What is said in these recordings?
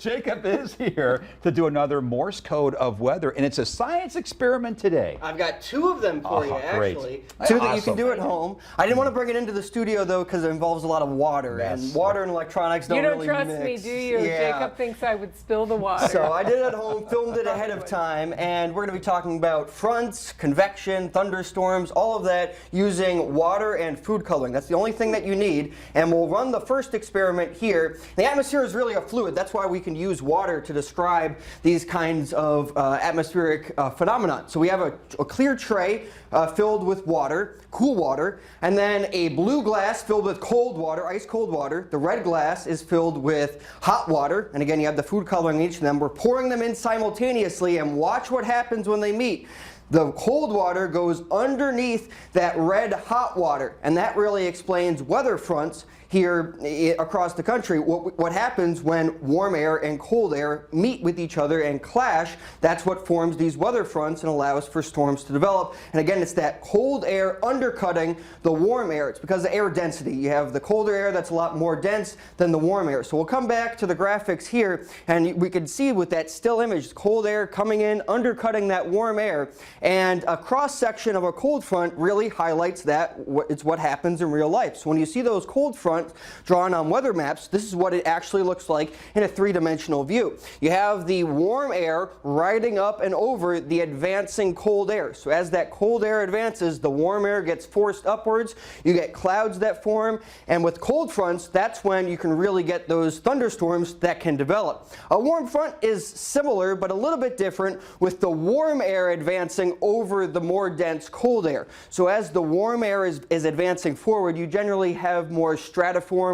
Jacob is here to do another Morse Code of weather, and it's a science experiment today. I've got two of them for you, actually. Great. Two that you can do at home. I didn't want to bring it into the studio, though, because it involves a lot of water, and water and electronics don't really mix. You don't trust me, do you? Yeah. Jacob thinks I would spill the water. So I did it at home, filmed it ahead of time, and we're going to be talking about fronts, convection, thunderstorms, all of that using water and food coloring. That's the only thing that you need, and we'll run the first experiment here. The atmosphere is really a fluid. That's why we can use water to describe these kinds of atmospheric phenomena. So we have a clear tray filled with water, cool water, and then a blue glass filled with cold water, ice cold water. The red glass is filled with hot water, and again you have the food coloring in each of them. We're pouring them in simultaneously, and watch what happens when they meet. The cold water goes underneath that red hot water, and that really explains weather fronts here across the country. What happens when warm air and cold air meet with each other and clash, that's what forms these weather fronts and allows for storms to develop. And again, it's that cold air undercutting the warm air. It's because of air density. You have the colder air that's a lot more dense than the warm air. So we'll come back to the graphics here, and we can see with that still image, cold air coming in, undercutting that warm air. And a cross-section of a cold front really highlights that. It's what happens in real life. So when you see those cold fronts drawn on weather maps, this is what it actually looks like in a three-dimensional view. You have the warm air riding up and over the advancing cold air. So as that cold air advances, the warm air gets forced upwards. You get clouds that form, and with cold fronts, that's when you can really get those thunderstorms that can develop. A warm front is similar, but a little bit different, with the warm air advancing over the more dense cold air. So as the warm air is advancing forward, you generally have more stratiform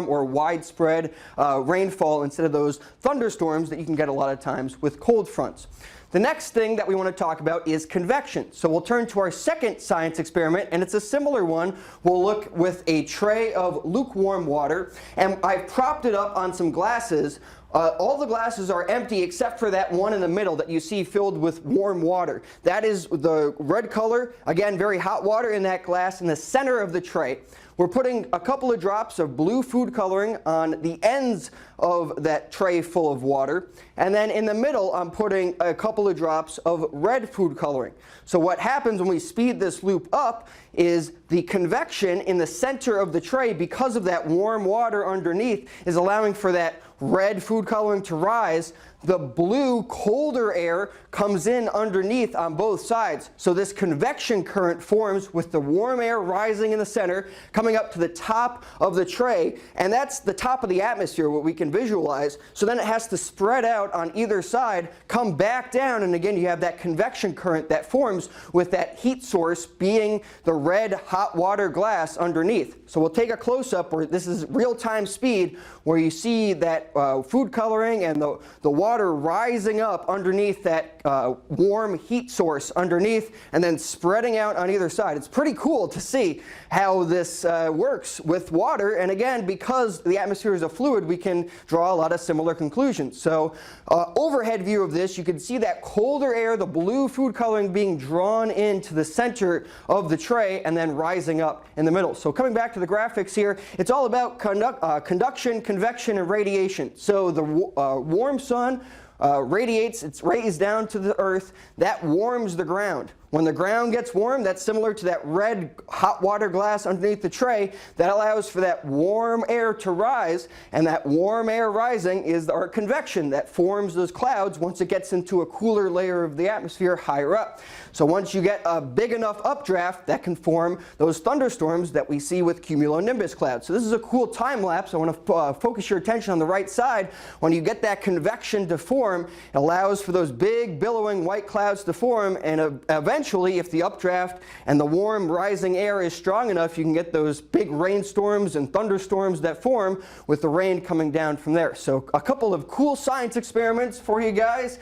or widespread rainfall instead of those thunderstorms that you can get a lot of times with cold fronts. The next thing that we want to talk about is convection. So we'll turn to our second science experiment, and it's a similar one. We'll look with a tray of lukewarm water, and I've propped it up on some glasses. All the glasses are empty except for that one in the middle that you see filled with warm water. That is the red color, again very hot water in that glass in the center of the tray. We're putting a couple of drops of blue food coloring on the ends of that tray full of water, and then in the middle I'm putting a couple of drops of red food coloring. So what happens when we speed this loop up is the convection in the center of the tray, because of that warm water underneath, is allowing for that red food coloring to rise. The blue, colder air comes in underneath on both sides. So this convection current forms with the warm air rising in the center, coming up to the top of the tray, and that's the top of the atmosphere, what we can visualize. So then it has to spread out on either side, come back down, and again you have that convection current that forms with that heat source being the red hot water glass underneath. So we'll take a close-up where this is real-time speed, where you see that food coloring and the water rising up underneath that warm heat source underneath, and then spreading out on either side. It's pretty cool to see how this works with water, and again, because the atmosphere is a fluid, we can draw a lot of similar conclusions. So overhead view of this, you can see that colder air, the blue food coloring, being drawn into the center of the tray and then rising up in the middle. So coming back to the graphics here, it's all about conduction, convection, and radiation. So the warm sun radiates its rays down to the earth. That warms the ground. When the ground gets warm, that's similar to that red hot water glass underneath the tray. That allows for that warm air to rise, and that warm air rising is our convection that forms those clouds once it gets into a cooler layer of the atmosphere higher up. So once you get a big enough updraft, that can form those thunderstorms that we see with cumulonimbus clouds. So this is a cool time lapse. I want to focus your attention on the right side. When you get that convection to form, it allows for those big billowing white clouds to form, and eventually, if the updraft and the warm rising air is strong enough, you can get those big rainstorms and thunderstorms that form with the rain coming down from there. So a couple of cool science experiments for you guys.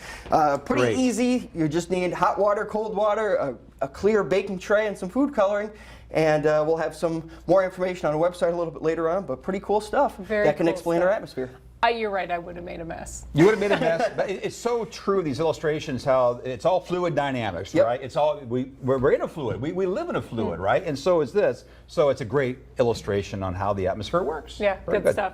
Pretty easy. You just need hot water, cold water, a clear baking tray, and some food coloring. And we'll have some more information on our website a little bit later on, but pretty cool stuff that can explain our atmosphere. You're right, I would have made a mess. You would have made a mess. But it's so true, these illustrations, how it's all fluid dynamics, right? It's all, we're in a fluid. We live in a fluid, right? And so is this. So it's a great illustration on how the atmosphere works. Yeah, good stuff.